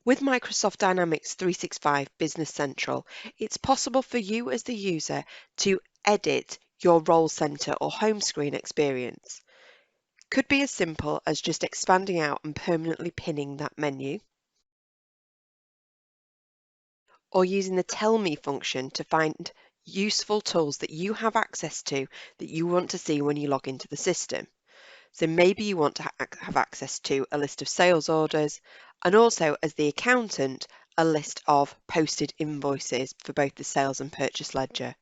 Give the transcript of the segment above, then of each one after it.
With Microsoft Dynamics 365 Business Central, it's possible for you as the user to edit your role center or home screen experience. Could be as simple as just expanding out and permanently pinning that menu, or using the Tell Me function to find useful tools that you have access to that you want to see when you log into the system. So maybe you want to have access to a list of sales orders, and also as the accountant, a list of posted invoices for both the sales and purchase ledger.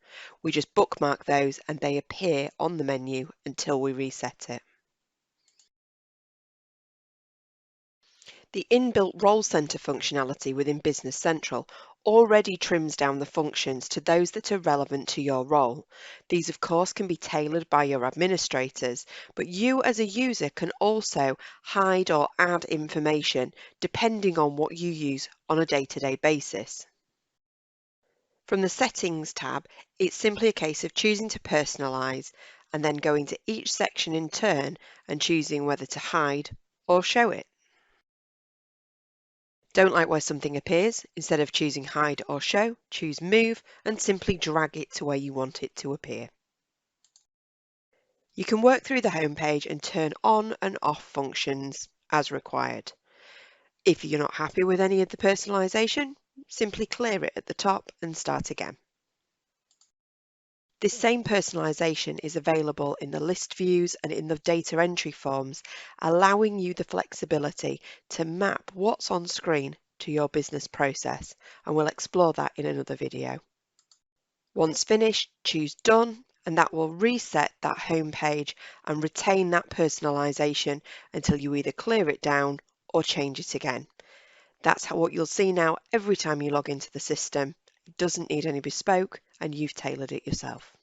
We just bookmark those and they appear on the menu until we reset it. The inbuilt role center functionality within Business Central already trims down the functions to those that are relevant to your role. These, of course, can be tailored by your administrators, but you as a user can also hide or add information depending on what you use on a day-to-day basis. From the Settings tab, it's simply a case of choosing to personalize and then going to each section in turn and choosing whether to hide or show it. Don't like where something appears? Instead of choosing hide or show, choose move and simply drag it to where you want it to appear. You can work through the home page and turn on and off functions as required. If you're not happy with any of the personalisation, simply clear it at the top and start again. This same personalisation is available in the list views and in the data entry forms, allowing you the flexibility to map what's on screen to your business process, and we'll explore that in another video. Once finished, choose Done, and that will reset that home page and retain that personalisation until you either clear it down or change it again. That's what you'll see now every time you log into the system. It doesn't need any bespoke, and you've tailored it yourself.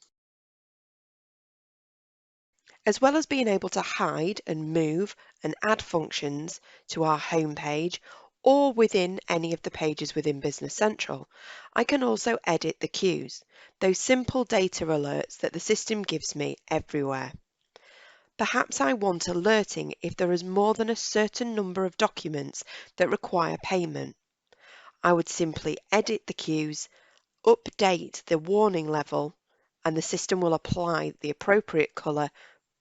As well as being able to hide and move and add functions to our home page or within any of the pages within Business Central, I can also edit the queues, those simple data alerts that the system gives me everywhere. Perhaps I want alerting if there is more than a certain number of documents that require payment. I would simply edit the queues, update the warning level, and the system will apply the appropriate colour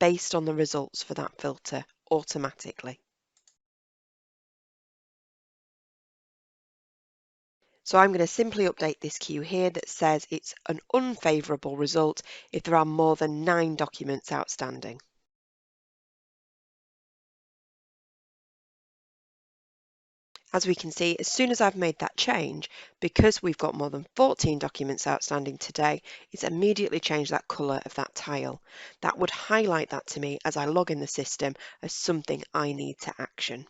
based on the results for that filter automatically. So I'm going to simply update this queue here that says it's an unfavourable result if there are more than 9 documents outstanding. As we can see, as soon as I've made that change, because we've got more than 14 documents outstanding today, it's immediately changed that colour of that tile. That would highlight that to me as I log in the system as something I need to action.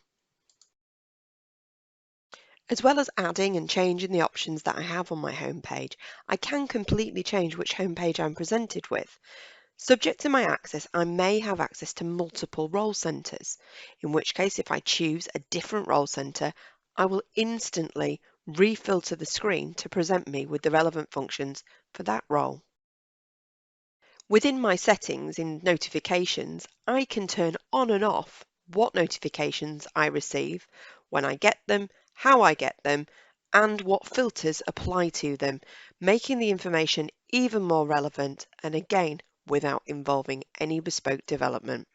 As well as adding and changing the options that I have on my homepage, I can completely change which homepage I'm presented with. Subject to my access, I may have access to multiple role centres, in which case if I choose a different role centre, I will instantly refilter the screen to present me with the relevant functions for that role. Within my settings in notifications, I can turn on and off what notifications I receive, when I get them, how I get them, and what filters apply to them, making the information even more relevant and again, without involving any bespoke development.